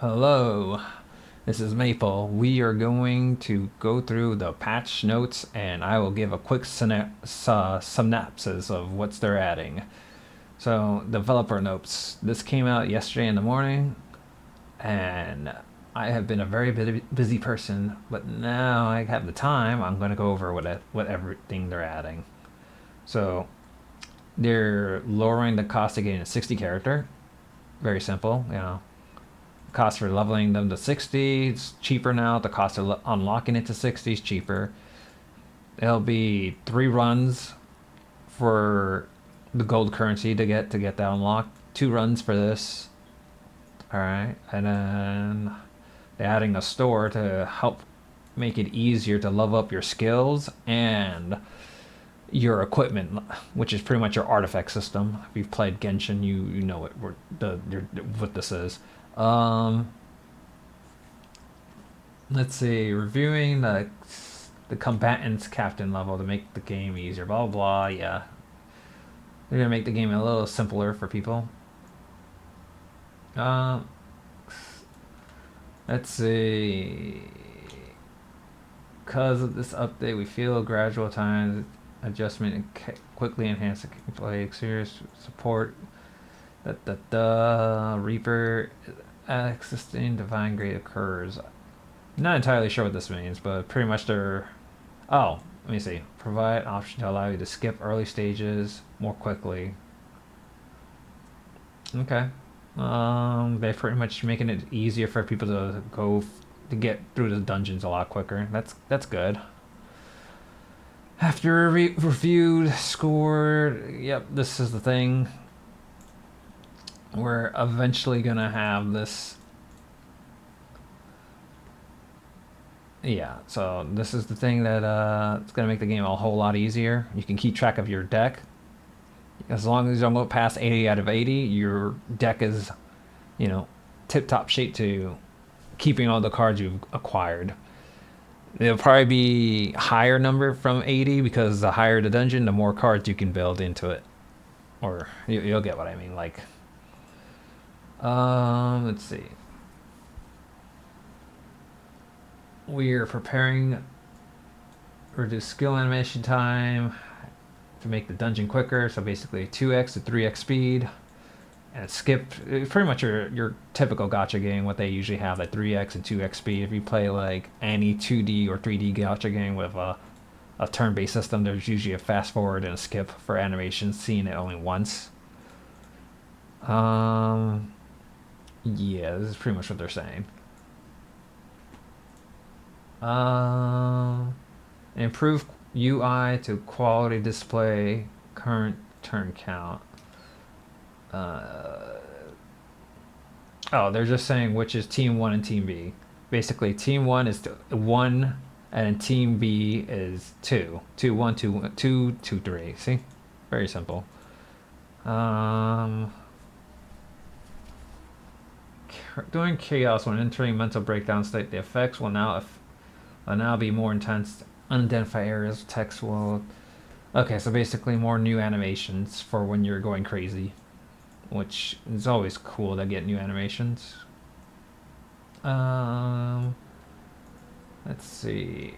Hello, this is Maple. We are going to go through the patch notes and I will give a quick synopsis of what they're adding. So, developer notes. This came out yesterday in the morning and I have been a very busy person, but now I have the time. I'm going to go over what everything they're adding. So, they're lowering the cost of getting a 60 character. Very simple, cost for leveling them to 60 is cheaper now. The cost of unlocking it to 60 is cheaper. It'll be 3 runs for the gold currency to get that unlocked. 2 runs for this. Alright, and then they're adding a store to help make it easier to level up your skills and your equipment, which is pretty much your artifact system. If you've played Genshin, you know what this is. Let's see, reviewing the combatants captain level to make the game easier. Blah blah blah. Yeah, they're gonna make the game a little simpler for people. Let's see. Because of this update, we feel gradual time adjustment and quickly enhance the gameplay. Serious support. Reaper existing divine grade occurs. Not entirely sure what this means, but pretty much they're. Oh, let me see. Provide option to allow you to skip early stages more quickly. Okay. They're pretty much making it easier for people to get through the dungeons a lot quicker. That's good. After reviewed, scored. Yep, this is the thing. We're eventually gonna have this. Yeah, so this is the thing that it's gonna make the game a whole lot easier. You can keep track of your deck. As long as you don't go past 80 out of 80, your deck is, tip-top shape to keeping all the cards you've acquired. It'll probably be higher number from 80 because the higher the dungeon, the more cards you can build into it. Or you'll get what I mean. Like, let's see. We're preparing reduce skill animation time to make the dungeon quicker. So basically 2x to 3x speed. And skip pretty much your typical gacha game, what they usually have at 3x and 2x speed. If you play like any 2D or 3D gacha game with a turn-based system, there's usually a fast forward and a skip for animation, seeing it only once. Yeah, this is pretty much what they're saying. Improve UI to quality display current turn count. They're just saying which is Team 1 and Team B. Basically, Team 1 is 1, and Team B is 2. 2, 1, 2, 2, 2, 3. See? Very simple. During chaos, when entering mental breakdown state, the effects will now be more intense. Unidentified areas, text will. Okay, so basically more new animations for when you're going crazy, which is always cool to get new animations. Let's see,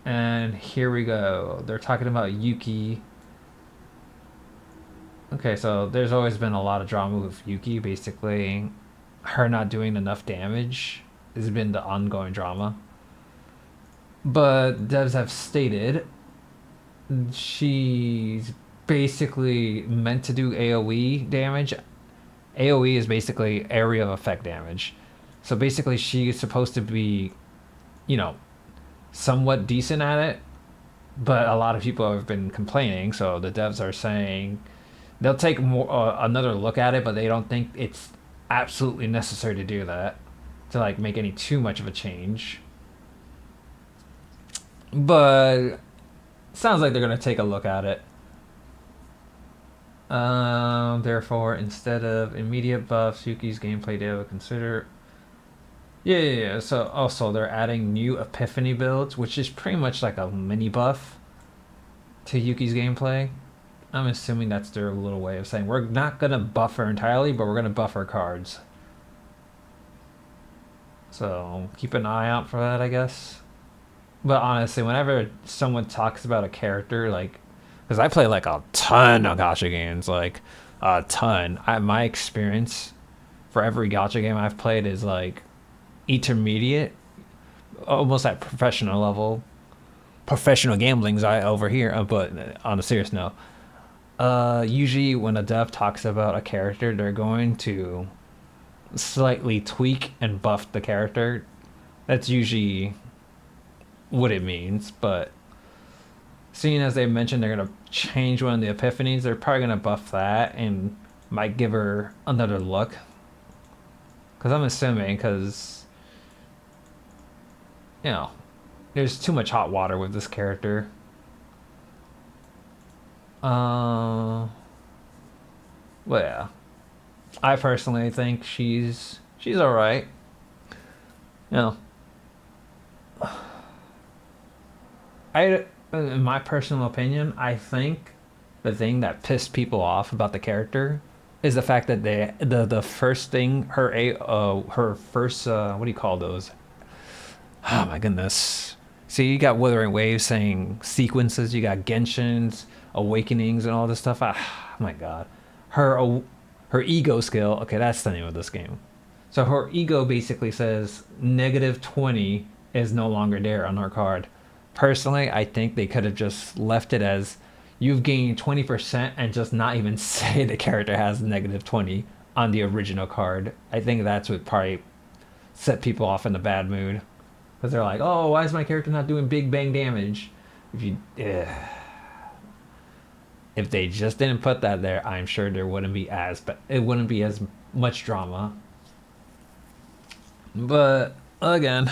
and here we go. They're talking about Yuki. Okay, so there's always been a lot of drama with Yuki. Basically, her not doing enough damage has been the ongoing drama. But devs have stated she's basically meant to do AoE damage. AoE is basically area of effect damage. So basically she's supposed to be, somewhat decent at it. But a lot of people have been complaining, so the devs are saying they'll take another look at it, but they don't think it's absolutely necessary to do that, to like make any too much of a change. But sounds like they're gonna take a look at it. Therefore, instead of immediate buffs, Yuki's gameplay data will consider. Yeah. So also they're adding new Epiphany builds, which is pretty much like a mini buff to Yuki's gameplay. I'm assuming that's their little way of saying we're not gonna buff her entirely, but we're gonna buff her cards. So keep an eye out for that, I guess. But honestly, whenever someone talks about a character, like, because I play like a ton of gacha games, like a ton. My experience for every gacha game I've played is like intermediate, almost at professional level. Professional gambling's I over here, but on a serious note, usually when a dev talks about a character, they're going to slightly tweak and buff the character. That's usually what it means, but seeing as they mentioned they're gonna change one of the epiphanies, they're probably gonna buff that and might give her another look. Because I'm assuming, because you know, there's too much hot water with this character. Well, yeah, I personally think she's all right. You know, in my personal opinion, I think the thing that pissed people off about the character is the fact that the first thing her first what do you call those? Oh my goodness. See, you got Wuthering Waves saying sequences, you got Genshin's Awakenings and all this stuff. Oh my god. Her ego skill, okay, that's the name of this game. So her ego basically says -20 is no longer there on her card. Personally, I think they could have just left it as you've gained 20% and just not even say the character has -20 on the original card. I think that's what probably set people off in a bad mood. Because they're like, oh, why is my character not doing big bang damage? If they just didn't put that there, I'm sure there wouldn't be it wouldn't be as much drama. But again,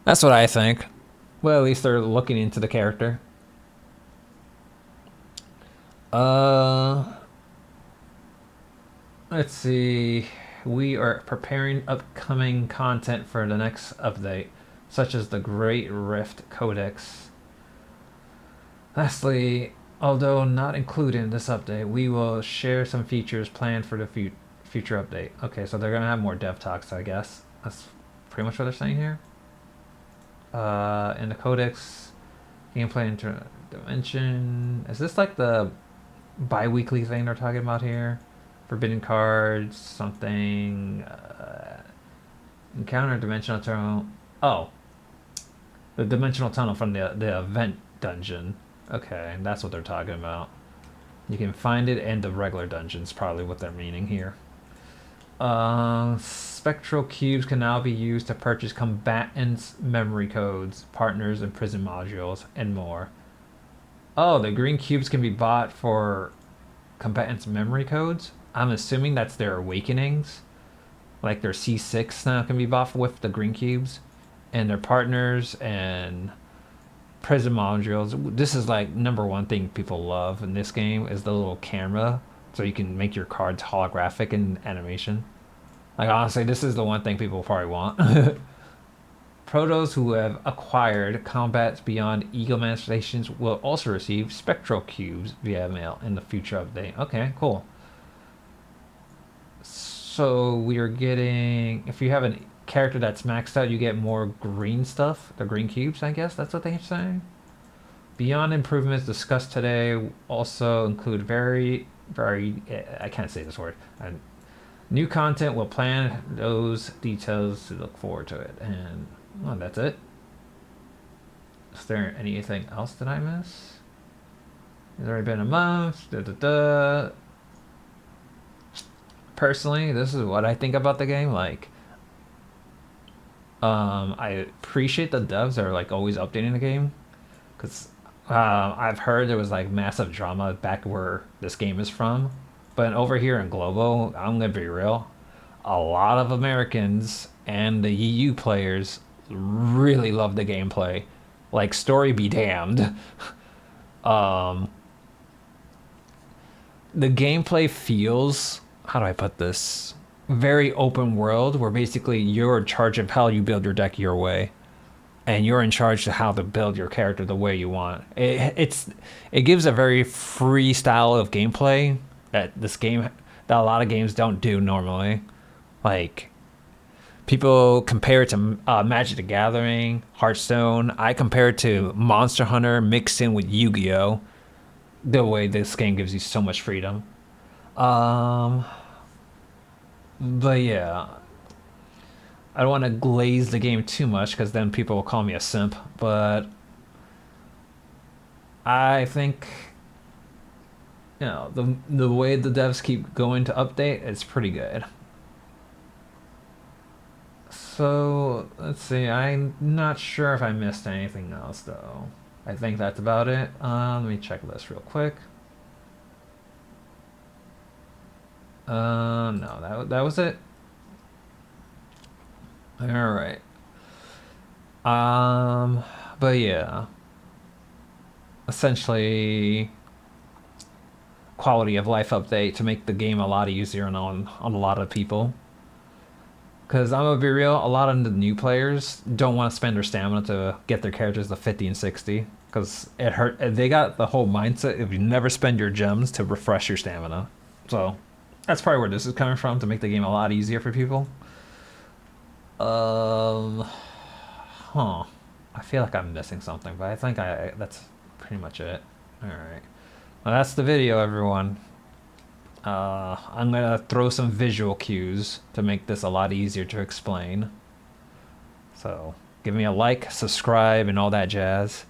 that's what I think. Well, at least they're looking into the character. Let's see. We are preparing upcoming content for the next update, such as the Great Rift Codex. Lastly, although not included in this update, we will share some features planned for the future update. Okay, so they're gonna have more dev talks, I guess. That's pretty much what they're saying here. In the Codex, gameplay interdimension. Is this like the bi-weekly thing they're talking about here? Forbidden cards, something. Encounter dimensional tunnel. Oh, the dimensional tunnel from the event dungeon. Okay, that's what they're talking about. You can find it in the regular dungeons, probably what they're meaning here. Spectral cubes can now be used to purchase combatants' memory codes, partners, and prison modules, and more. Oh, the green cubes can be bought for combatants' memory codes? I'm assuming that's their awakenings. Like their C6 now can be bought with the green cubes. And their partners and prison modules. This is like number one thing people love in this game is the little camera. So you can make your cards holographic in animation. Like honestly, this is the one thing people probably want. Protos who have acquired combats beyond ego manifestations will also receive spectral cubes via mail in the future update. Okay, cool. So we are getting, if you have a character that's maxed out, you get more green stuff, the green cubes, I guess that's what they're saying. Beyond improvements discussed today also include very, I can't say this word. New content will plan those details to look forward to it. And well, that's it. Is there anything else that I miss? It's already been a month. Personally, this is what I think about the game. Like, I appreciate the devs are like always updating the game, because I've heard there was like massive drama back where this game is from, but over here in Global, I'm gonna be real, a lot of Americans and the EU players really love the gameplay. Like story be damned. The gameplay feels, how do I put this? Very open world where basically you're in charge of how you build your deck your way. And you're in charge of how to build your character the way you want. It gives a very free style of gameplay that a lot of games don't do normally. Like People compare it to Magic the Gathering, Hearthstone. I compare it to Monster Hunter mixed in with Yu-Gi-Oh! The way this game gives you so much freedom. Um, but yeah, I don't want to glaze the game too much because then people will call me a simp. But I think the way the devs keep going to update, it's pretty good. So let's see. I'm not sure if I missed anything else though. I think that's about it. Let me check this real quick. No, that was it. All right. But yeah, essentially quality of life update to make the game a lot easier on a lot of people. Because I'm gonna be real, a lot of the new players don't want to spend their stamina to get their characters to 50 and 60. Because it hurt. They got the whole mindset if you never spend your gems to refresh your stamina. So that's probably where this is coming from to make the game a lot easier for people. Um, huh. I feel like I'm missing something, but I think that's pretty much it. All right. Well, that's the video, everyone. I'm gonna throw some visual cues to make this a lot easier to explain. So give me a like, subscribe, and all that jazz.